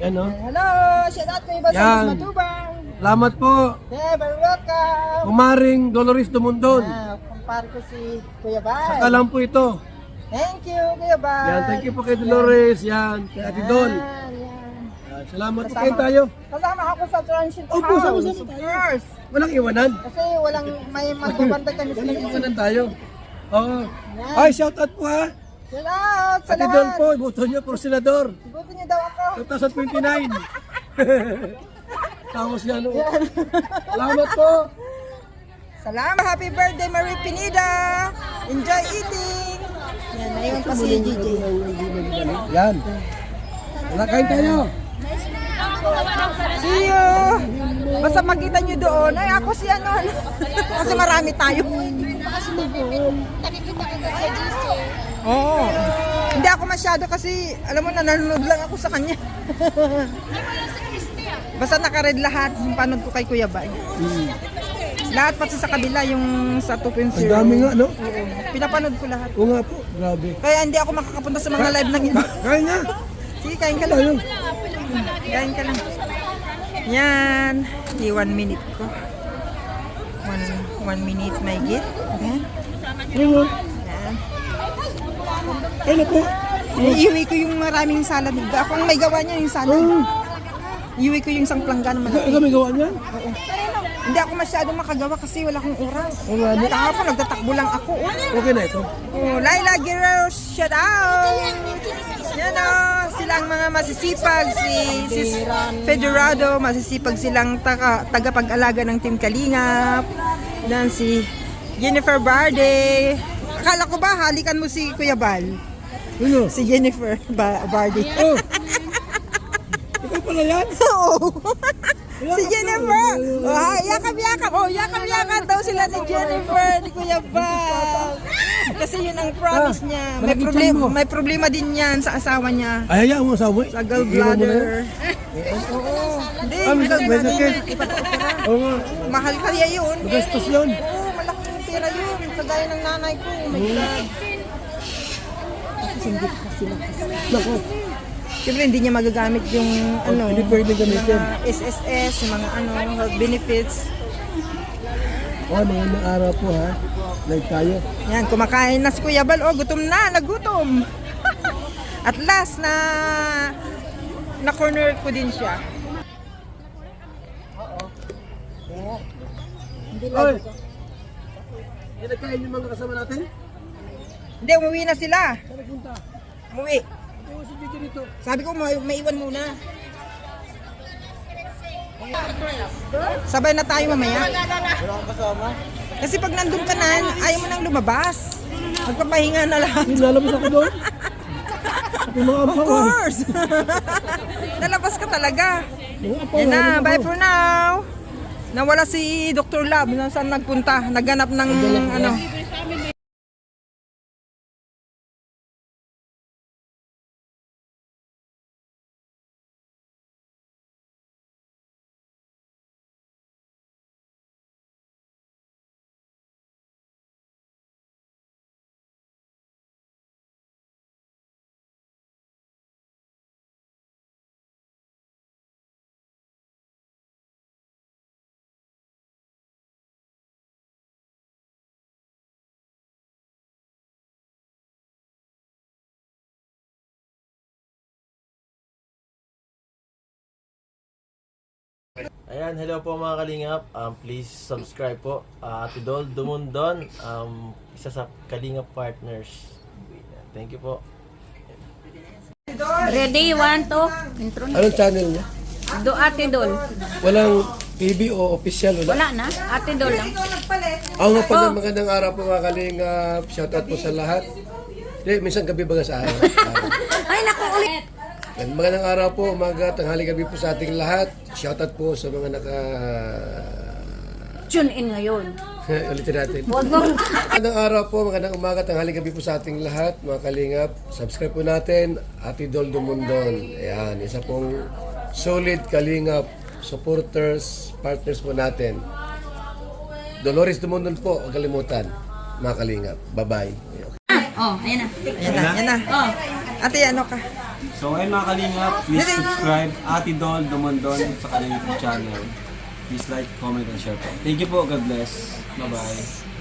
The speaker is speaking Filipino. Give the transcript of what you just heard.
Yan o. Hello! Shout out kayo ba sa Yan. Matubang? Salamat po. Yeah, very welcome! Umaring Dolores Dumundon. Kumpare ko si Kuya Bal. Saka lang po ito. Thank you, Kuya Bal. Yan, thank you po kay Dolores. Yan, kay Ate Dol. Yan. Yan, salamat po kayo tayo. Kasama ako sa Transient Opo, House. sama-sama Of tayo. course. Walang iwanan. Kasi walang may magbabantay kami sa Walang inyo. iwanan tayo. Oo. Yan. Ay, shout out po ha. Shout out sa Ate Dol lahat. po, iboto niyo por senador. Igutin niyo daw ako. 2029. Tapos yan o. Salamat po. Salamat. Happy birthday, Marie Pineda. Enjoy eating. Yan, ayun pa si GJ. Yan. Wala kain tayo. See you! Basta makita nyo doon. Ay, ako si ano. Kasi marami tayo. Oo. Hindi ako masyado kasi, alam mo na, nanonood lang ako sa kanya. Basta naka-red lahat yung panood ko kay Kuya Bay. Lahat pati sa kabila yung sa 2.0. Ang dami nga, no? Oo. Pinapanood ko lahat. Oo nga po, grabe. Kaya hindi ako makakapunta sa mga live ng iba. Kain nga. Sige, kain ka lang. Kain ka lang. Yan. Di 1 minute ko. 1 minute may git. Yan. Ayun. Yan. Ayun po. Iiwi ko yung maraming salad. Ako ang may gawa niya yung salad. Iiwi ko yung isang planggana malaki. Ikaw may gawa niyan? Oo. Hindi ako masyadong makagawa kasi wala akong oras. Oo nga, no? Taka pa, nagtatakbo lang ako. Okay na ito. Oh, Laila Guerrero, shout out! Yan o, silang mga masisipag, si Federado, masisipag silang tagapag-alaga ng Team Kalingap. Dan si Jennifer Barde. Akala ko ba, halikan mo si Kuya Bal? Ano? Si Jennifer Barde. Oh. Ikaw pala yan? Oo. Si Jennifer. Oh, yakap-yakap. Oh, yakap-yakap daw sila ni Jennifer, ni Kuya Bal. Kasi yun ang promise niya. May problema din yan sa asawa niya. Ay, hayaan mo sa amoy. Sa gallbladder. Oo. Hindi, may sakit. Oo nga. mahal kaya yun. Magastos yun. Oo, malaking pera yun. Kagaya ng nanay ko. Oh my God. Naku, Siyempre, hindi niya magagamit yung ano, hindi pwede gamitin. mga SSS, yung mga ano, health benefits. Oh, mga araw po ha. Live tayo. Yan, kumakain na si Kuya Bal. Oh, gutom na, nagutom. At last na corner ko din siya. Oy! Yan nagkain yung mga kasama natin? Hindi, umuwi na sila. Saan nagpunta? Umuwi. Ito si Gigi dito. Sabi ko, maiwan muna. Sabay na tayo mamaya. Kasi pag nandun ka na, ayaw mo nang lumabas. Magpapahinga na lang. Lalabas ako doon. Yung mga Of ampaw. course! Nalabas ka talaga. Mga ampaw. Yan na, bye for now. Nawala si Dr. Lab, saan nagpunta? Nagganap ng ano. Ayan, hello po mga kalingap. Please subscribe po. Ate Dol Dumundon, isa sa Kalingap Partners. Thank you po. Ready, 1, 2, intro na. Anong channel niya? Do Ate Dol. Walang TV o official, wala? Wala na, Ate Dol lang. Ako nga pala, magandang araw po mga kalingap. Shoutout po sa lahat. Minsan gabi baga sa araw. Ay, naku, ulit. Magandang araw po, umaga, tanghali, gabi po sa ating lahat. Shoutout po sa mga Tune in ngayon. Ulitin natin. Huwag mo. Magandang araw po, magandang umaga, tanghali, gabi po sa ating lahat, mga kalingap. Subscribe po natin, Ate Dol Dumundon. Ayan, isa pong solid kalingap, supporters, partners po natin. Dolores Dumundon po, huwag kalimutan, mga kalingap. Bye-bye. Oh, ayan na. Yan na, yan na. Oh, Ate, ano ka? So ayun mga kalingap, please subscribe Ate Dol Dumondon sa kanyang YouTube channel. Please like, comment, and share po. Thank you po. God bless. Bye-bye.